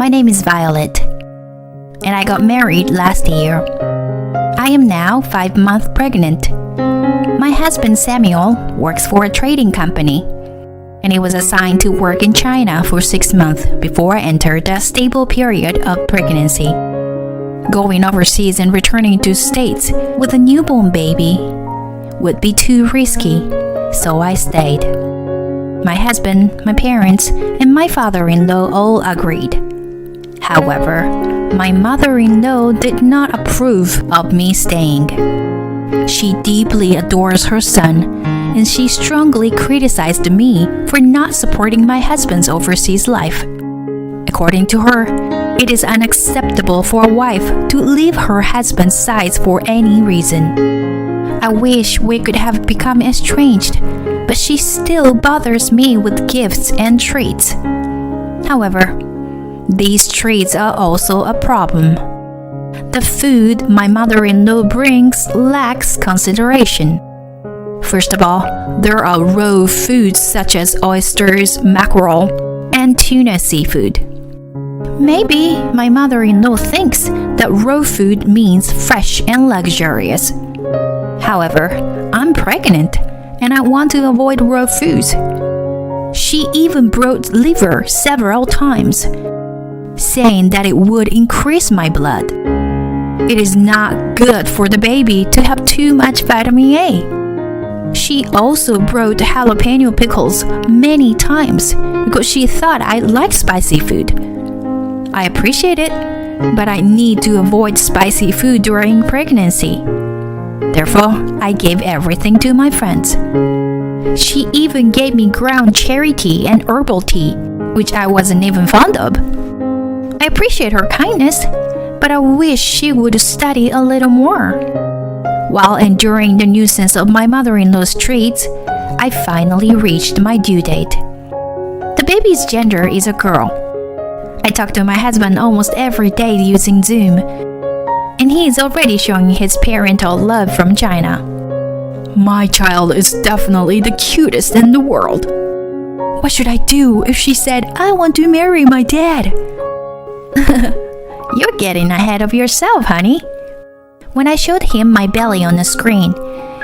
My name is Violet, and I got married last year. I am now 5 months pregnant. My husband Samuel works for a trading company, and he was assigned to work in China for 6 months before I entered a stable period of pregnancy. Going overseas and returning to States with a newborn baby would be too risky, so I stayed. My husband, my parents, and my father-in-law all agreed. However, my mother-in-law did not approve of me staying. She deeply adores her son, and she strongly criticized me for not supporting my husband's overseas life. According to her, it is unacceptable for a wife to leave her husband's side for any reason. I wish we could have become estranged, but she still bothers me with gifts and treats. However, these treats are also a problem. The food my mother-in-law brings lacks consideration. First of all, there are raw foods such as oysters, mackerel, and tuna seafood. Maybe my mother-in-law thinks that raw food means fresh and luxurious. However, I'm pregnant and I want to avoid raw foods. She even brought liver several times, saying that it would increase my blood. It is not good for the baby to have too much vitamin A. She also brought jalapeno pickles many times because she thought I like spicy food. I appreciate it, but I need to avoid spicy food during pregnancy. Therefore, I gave everything to my friends. She even gave me ground cherry tea and herbal tea, which I wasn't even fond of. I appreciate her kindness, but I wish she would study a little more. While enduring the nuisance of my mother-in-law's treats, I finally reached my due date. The baby's gender is a girl. I talk to my husband almost every day using Zoom, and he is already showing his parental love from China. My child is definitely the cutest in the world. What should I do if she said, I want to marry my dad? You're getting ahead of yourself, honey. When I showed him my belly on the screen,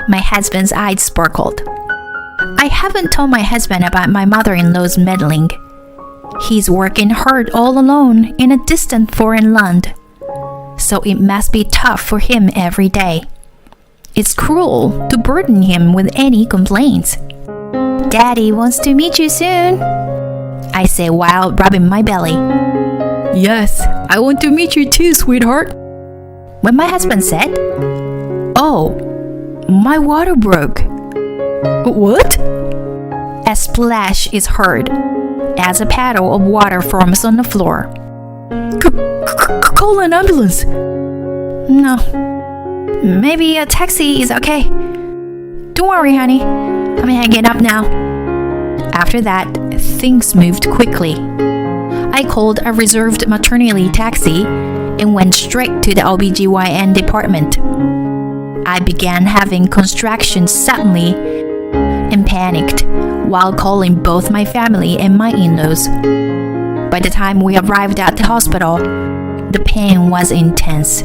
my husband's eyes sparkled. I haven't told my husband about my mother-in-law's meddling. He's working hard all alone in a distant foreign land, so it must be tough for him every day. It's cruel to burden him with any complaints. Daddy wants to meet you soon, I say while rubbing my belly. Yes, I want to meet you too, sweetheart. When my husband said, Oh, my water broke. What? A splash is heard as a paddle of water forms on the floor. Call an ambulance. No. Maybe a taxi is okay. Don't worry, honey. I'm hanging up now. After that, things moved quickly. I called a reserved maternity taxi and went straight to the OBGYN department. I began having contractions suddenly and panicked while calling both my family and my in-laws. By the time we arrived at the hospital, the pain was intense.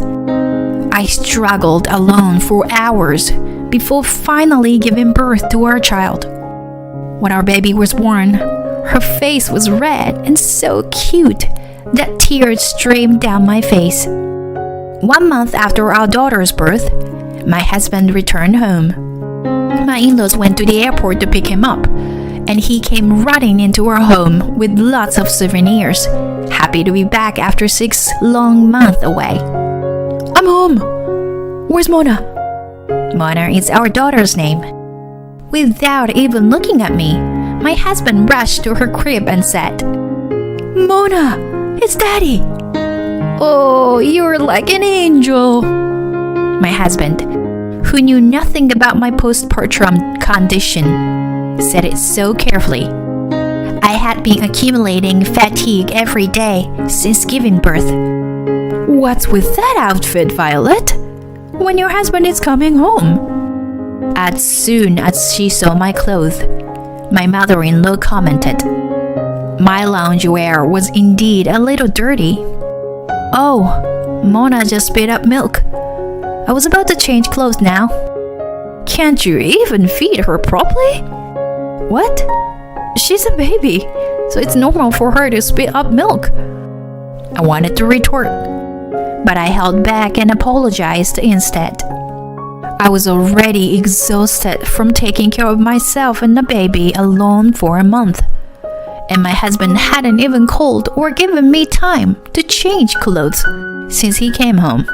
I struggled alone for hours before finally giving birth to our child. When our baby was born, her face was red and so cute that tears streamed down my face. 1 month after our daughter's birth, my husband returned home. My in-laws went to the airport to pick him up, and he came running into our home with lots of souvenirs, happy to be back after 6 long months away. I'm home. Where's Mona? Mona is our daughter's name. Without even looking at me, my husband rushed to her crib and said, Mona, it's Daddy. Oh, you're like an angel. My husband, who knew nothing about my postpartum condition, said it so carefully. I had been accumulating fatigue every day since giving birth. What's with that outfit, Violet? When your husband is coming home? As soon as she saw my clothes, my mother-in-law commented, My loungewear was indeed a little dirty. Oh, Mona just spit up milk. I was about to change clothes now. Can't you even feed her properly? What? She's a baby, so it's normal for her to spit up milk. I wanted to retort, but I held back and apologized instead. I was already exhausted from taking care of myself and the baby alone for a month, and my husband hadn't even called or given me time to change clothes since he came home.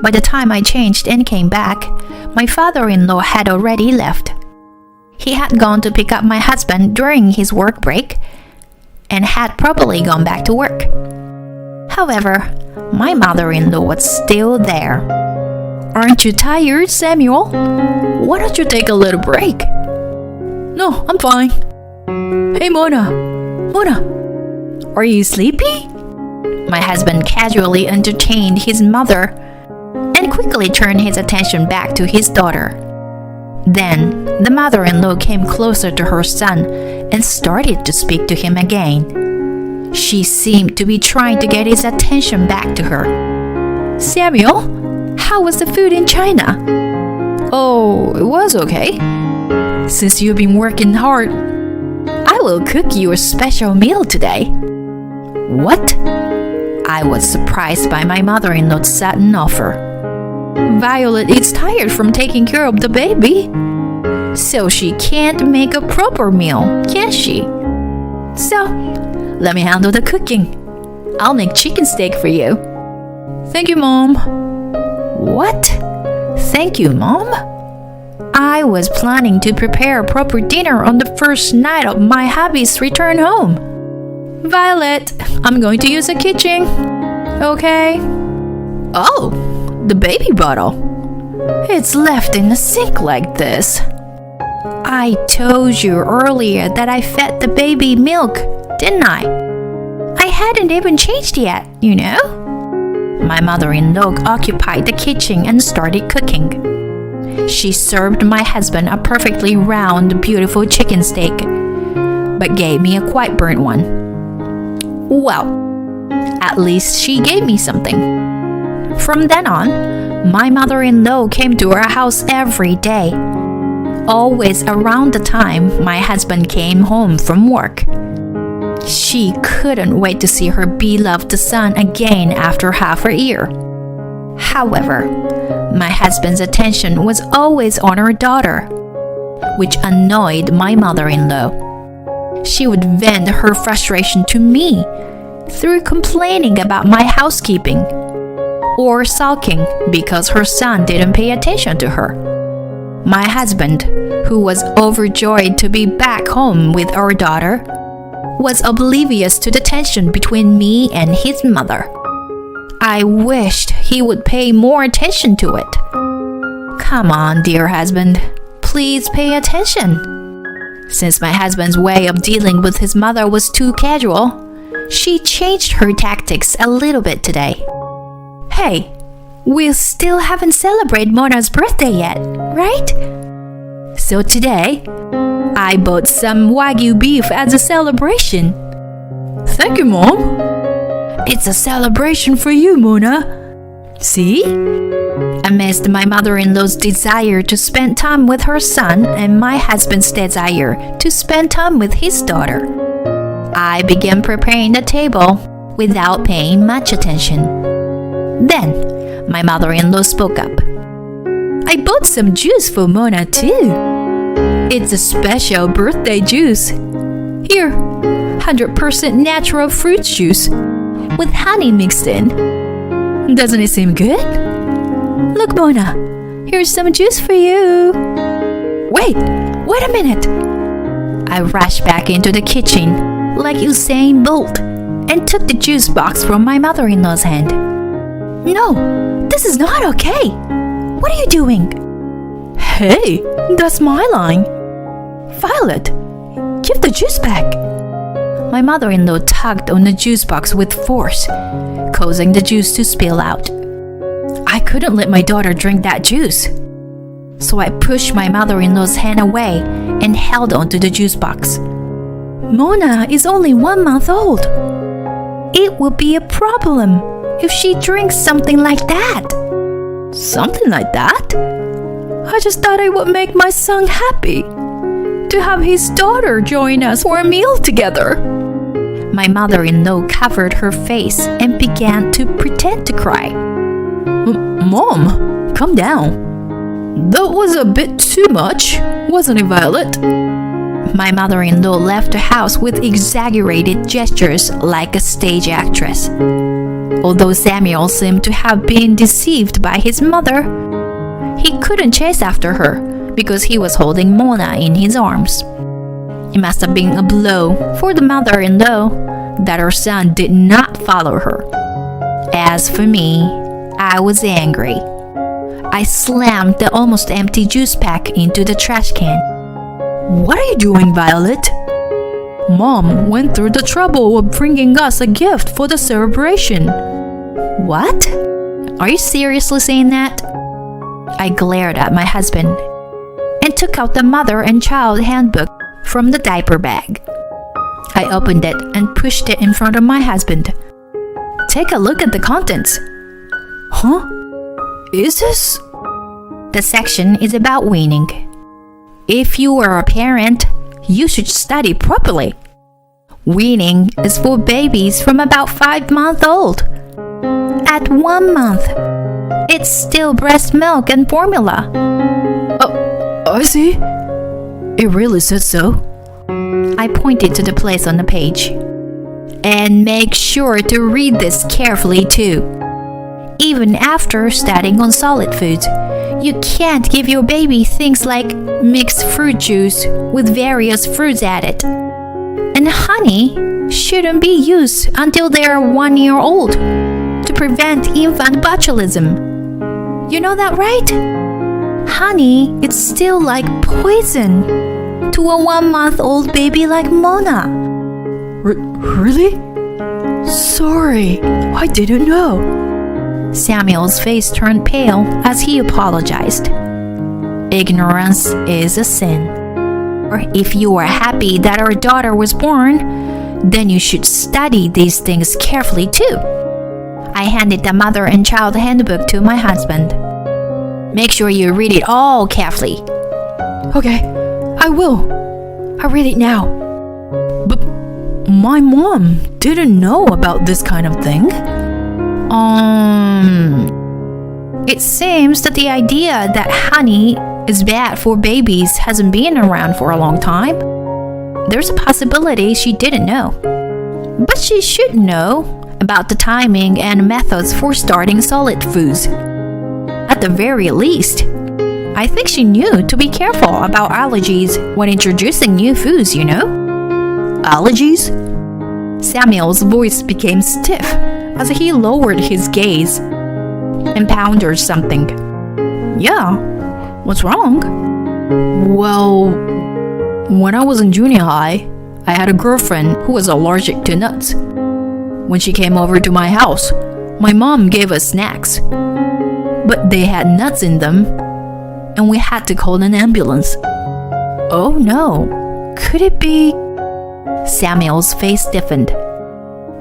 By the time I changed and came back, my father-in-law had already left. He had gone to pick up my husband during his work break and had probably gone back to work. However, my mother-in-law was still there. Aren't you tired, Samuel? Why don't you take a little break? No, I'm fine. Hey, Mona, are you sleepy? My husband casually entertained his mother and quickly turned his attention back to his daughter. Then, the mother-in-law came closer to her son and started to speak to him again. She seemed to be trying to get his attention back to her. Samuel, how was the food in China? Oh, it was okay. Since you've been working hard, I will cook you a special meal today. What? I was surprised by my mother-in-law's sudden offer. Violet is tired from taking care of the baby, so she can't make a proper meal, can she? So, let me handle the cooking. I'll make chicken steak for you. Thank you, Mom. What? Thank you, Mom? I was planning to prepare a proper dinner on the first night of my hubby's return home. Violet, I'm going to use the kitchen. Okay? Oh, the baby bottle. It's left in the sink like this. I told you earlier that I fed the baby milk, didn't I? I hadn't even changed yet, you know? My mother-in-law occupied the kitchen and started cooking. She served my husband a perfectly round, beautiful chicken steak, but gave me a quite burnt one. Well, at least she gave me something. From then on, my mother-in-law came to our house every day, always around the time my husband came home from work. She couldn't wait to see her beloved son again after half a year. However, my husband's attention was always on our daughter, which annoyed my mother-in-law. She would vent her frustration to me through complaining about my housekeeping, or sulking because her son didn't pay attention to her. My husband, who was overjoyed to be back home with our daughter, was oblivious to the tension between me and his mother. I wished he would pay more attention to it. Come on, dear husband, please pay attention. Since my husband's way of dealing with his mother was too casual, she changed her tactics a little bit today. Hey, we still haven't celebrated Mona's birthday yet, right? So today, I bought some Wagyu beef as a celebration. Thank you, Mom. It's a celebration for you, Mona. See? Amidst my mother-in-law's desire to spend time with her son and my husband's desire to spend time with his daughter, I began preparing the table without paying much attention. Then, my mother-in-law spoke up. I bought some juice for Mona too. It's a special birthday juice. Here, 100% natural fruit juice with honey mixed in. Doesn't it seem good? Look, Mona, here's some juice for you. Wait a minute. I rushed back into the kitchen like Usain Bolt and took the juice box from my mother-in-law's hand. No, this is not okay. What are you doing? Hey, that's my line. Violet, give the juice back. My mother-in-law tugged on the juice box with force, causing the juice to spill out. I couldn't let my daughter drink that juice. So I pushed my mother-in-law's hand away and held onto the juice box. Mona is only 1 month old. It will be a problem if she drinks something like that. Something like that? I just thought it would make my son happy to have his daughter join us for a meal together. My mother-in-law covered her face and began to pretend to cry. Mom, calm down. That was a bit too much, wasn't it, Violet? My mother-in-law left the house with exaggerated gestures like a stage actress. Although Samuel seemed to have been deceived by his mother, he couldn't chase after her because he was holding Mona in his arms. It must have been a blow for the mother-in-law that her son did not follow her. As for me, I was angry. I slammed the almost empty juice pack into the trash can. What are you doing, Violet? Mom went through the trouble of bringing us a gift for the celebration. What? Are you seriously saying that? I glared at my husband and took out the mother and child handbook from the diaper bag. I opened it and pushed it in front of my husband. Take a look at the contents. Huh? Is this? The section is about weaning. If you are a parent, you should study properly. Weaning is for babies from about 5 months old. At 1 month, it's still breast milk and formula. Oh, I see. It really says so. I pointed to the place on the page. And make sure to read this carefully too. Even after studying on solid foods, you can't give your baby things like mixed fruit juice with various fruits added. And honey shouldn't be used until they are 1 year old to prevent infant botulism. You know that, right? Honey is still like poison to a 1 month old baby like Mona. Really? Sorry, I didn't know. Samuel's face turned pale as he apologized. Ignorance is a sin. Or if you are happy that our daughter was born, then you should study these things carefully too. I handed the mother and child handbook to my husband. Make sure you read it all carefully. Okay, I will. I'll read it now. But my mom didn't know about this kind of thing. It seems that the idea that honey is bad for babies hasn't been around for a long time. There's a possibility she didn't know. But she should know about the timing and methods for starting solid foods. At the very least, I think she knew to be careful about allergies when introducing new foods, you know? Allergies? Samuel's voice became stiff as he lowered his gaze and pondered something. Yeah, what's wrong? Well, when I was in junior high, I had a girlfriend who was allergic to nuts. When she came over to my house, my mom gave us snacks. But they had nuts in them, and we had to call an ambulance. Oh no, could it be? Samuel's face stiffened.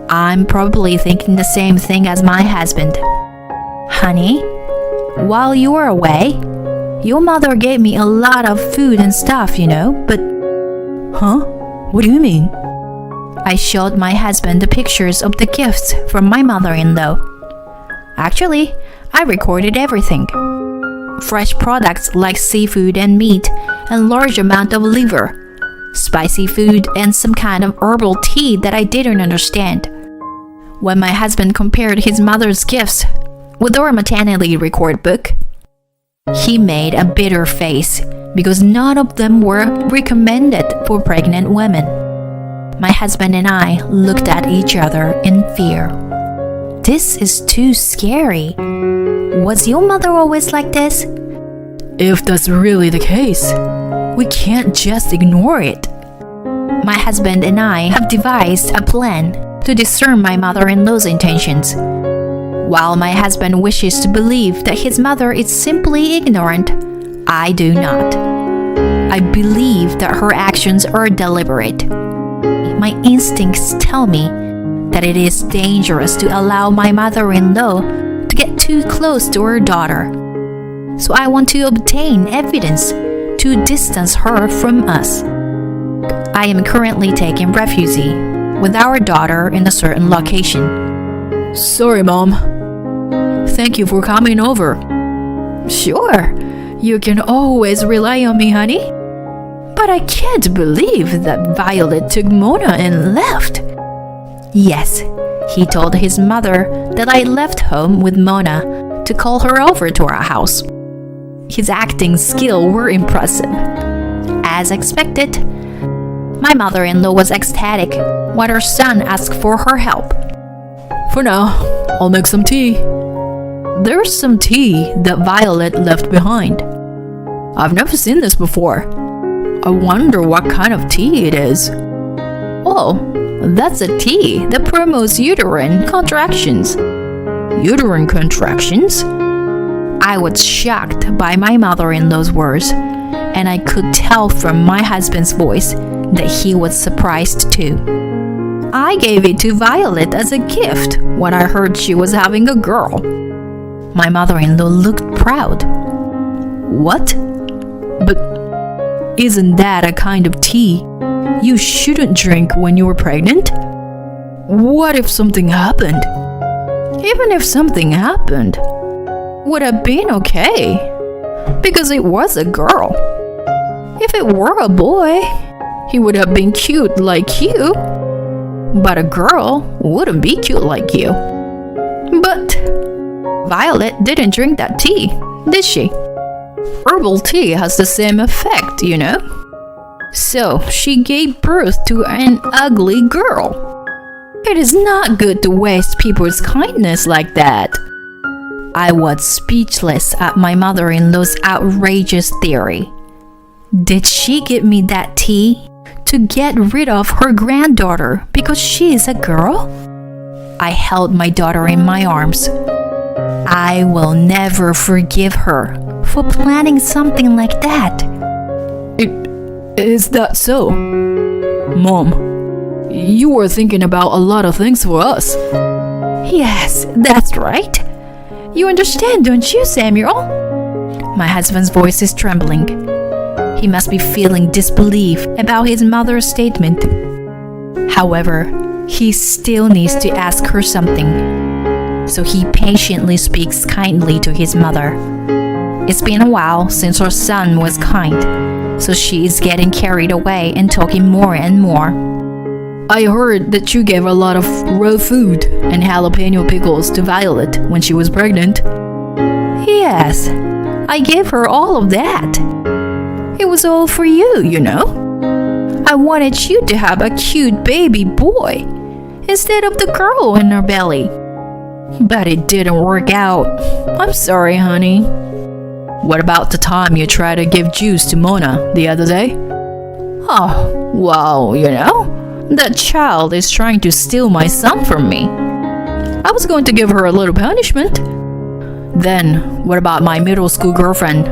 I'm probably thinking the same thing as my husband. Honey, while you were away, your mother gave me a lot of food and stuff, you know, but... Huh? What do you mean? I showed my husband the pictures of the gifts from my mother-in-law. Actually, I recorded everything. Fresh products like seafood and meat, and large amount of liver, spicy food, and some kind of herbal tea that I didn't understand. When my husband compared his mother's gifts with our maternity record book, he made a bitter face because none of them were recommended for pregnant women. My husband and I looked at each other in fear. This is too scary. Was your mother always like this? If that's really the case, we can't just ignore it. My husband and I have devised a plan to discern my mother-in-law's intentions. While my husband wishes to believe that his mother is simply ignorant, I do not. I believe that her actions are deliberate. my instincts tell me that it is dangerous to allow my mother-in-law to get too close to her daughter. So I want to obtain evidence to distance her from us. I am currently taking refuge with our daughter in a certain location. Sorry, Mom. Thank you for coming over. Sure, you can always rely on me, honey. But I can't believe that Violet took Mona and left. Yes, he told his mother that I left home with Mona to call her over to our house. His acting skills were impressive. As expected, my mother-in-law was ecstatic when her son asked for her help. For now, I'll make some tea. There's some tea that Violet left behind. I've never seen this before. I wonder what kind of tea it is. Oh, that's a tea that promotes uterine contractions. Uterine contractions? I was shocked by my mother-in-law's words, and I could tell from my husband's voice that he was surprised too. I gave it to Violet as a gift when I heard she was having a girl. My mother-in-law looked proud. What? But isn't that a kind of tea you shouldn't drink when you were pregnant? What if something happened? Even if something happened, would have been okay, because it was a girl. If it were a boy, he would have been cute like you, but a girl wouldn't be cute like you. But Violet didn't drink that tea, did she? Herbal tea has the same effect, you know. So she gave birth to an ugly girl. It is not good to waste people's kindness like that. I was speechless at my mother-in-law's outrageous theory. Did she give me that tea to get rid of her granddaughter because she is a girl? I held my daughter in my arms. I will never forgive her for planning something like that. Is that so? Mom, you were thinking about a lot of things for us. Yes, that's right. You understand, don't you, Samuel? My husband's voice is trembling. He must be feeling disbelief about his mother's statement. However, he still needs to ask her something. So he patiently speaks kindly to his mother. It's been a while since her son was kind, so she is getting carried away and talking more and more. I heard that you gave a lot of raw food and jalapeno pickles to Violet when she was pregnant. Yes, I gave her all of that. It was all for you, you know. I wanted you to have a cute baby boy instead of the girl in her belly. But it didn't work out. I'm sorry, honey. What about the time you tried to give juice to Mona the other day? Oh, well, you know, that child is trying to steal my son from me. I was going to give her a little punishment. Then, what about my middle school girlfriend?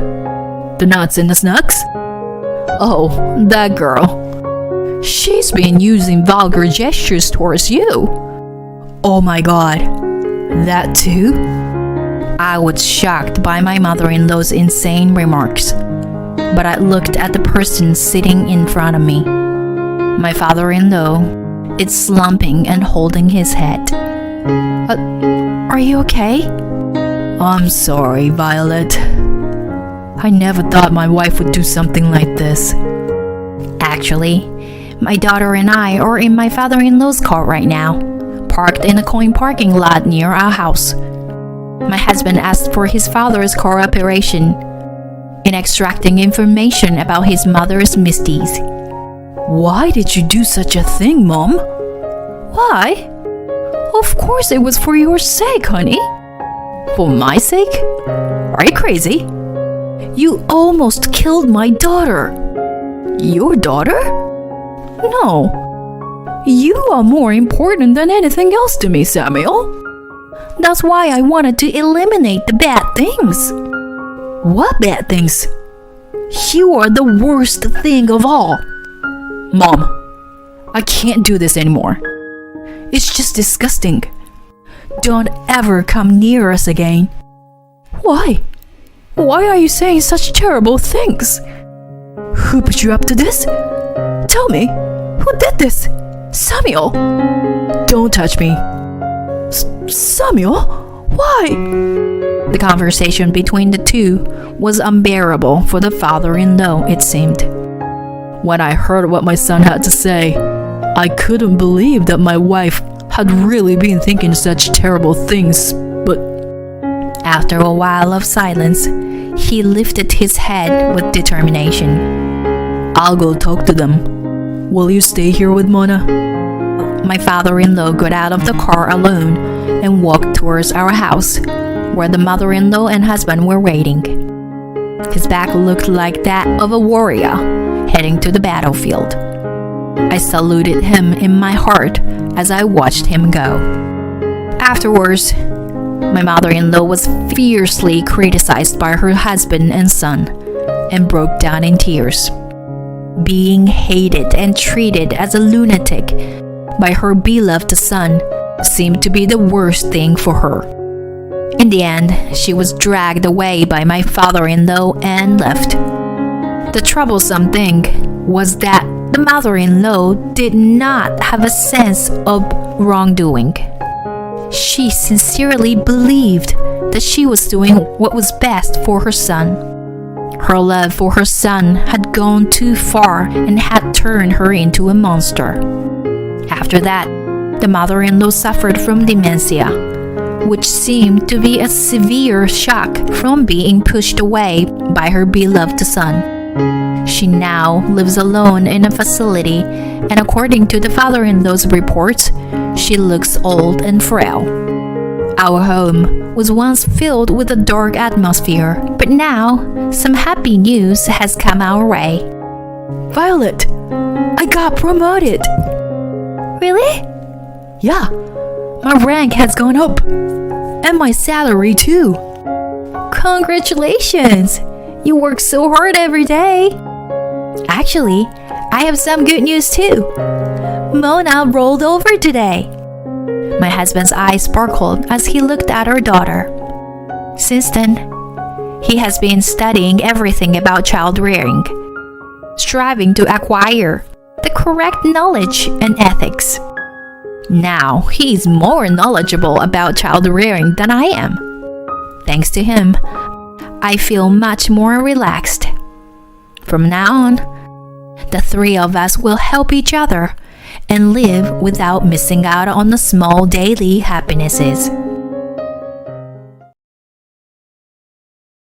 The nuts and the snucks? Oh, that girl. She's been using vulgar gestures towards you. Oh my god. That too? I was shocked by my mother-in-law's insane remarks, but I looked at the person sitting in front of me. My father-in-law is slumping and holding his head. Are you okay? I'm sorry, Violet. I never thought my wife would do something like this. Actually, my daughter and I are in my father-in-law's car right now, parked in a coin parking lot near our house. My husband asked for his father's cooperation in extracting information about his mother's misdeeds. Why did you do such a thing, Mom? Why? Of course it was for your sake, honey. For my sake? Are you crazy? You almost killed my daughter. Your daughter? No. You are more important than anything else to me, Samuel. That's why I wanted to eliminate the bad things. What bad things? You are the worst thing of all. Mom, I can't do this anymore. It's just disgusting. Don't ever come near us again. Why? Why are you saying such terrible things? Who put you up to this? Tell me, who did this? Samuel? Don't touch me. Samuel? Why? The conversation between the two was unbearable for the father-in-law, it seemed. When I heard what my son had to say, I couldn't believe that my wife had really been thinking such terrible things, but After a while of silence, he lifted his head with determination. I'll go talk to them. Will you stay here with Mona? My father-in-law got out of the car alone and walked towards our house, where the mother-in-law and husband were waiting. His back looked like that of a warrior heading to the battlefield. I saluted him in my heart as I watched him go. Afterwards, my mother-in-law was fiercely criticized by her husband and son and broke down in tears. Being hated and treated as a lunatic by her beloved son seemed to be the worst thing for her. In the end, she was dragged away by my father-in-law and left. The troublesome thing was that the mother-in-law did not have a sense of wrongdoing. She sincerely believed that she was doing what was best for her son. Her love for her son had gone too far and had turned her into a monster. After that, the mother-in-law suffered from dementia, which seemed to be a severe shock from being pushed away by her beloved son. She now lives alone in a facility, and according to the father-in-law's reports, she looks old and frail. Our home was once filled with a dark atmosphere, but now some happy news has come our way. Violet, I got promoted. Really? Yeah, my rank has gone up. And my salary too. Congratulations! You work so hard every day. Actually, I have some good news too. Mona rolled over today. My husband's eyes sparkled as he looked at our daughter. Since then, he has been studying everything about child rearing, striving to acquire the correct knowledge and ethics. Now he's more knowledgeable about child rearing than I am. Thanks to him, I feel much more relaxed. From now on, the three of us will help each other and live without missing out on the small daily happinesses.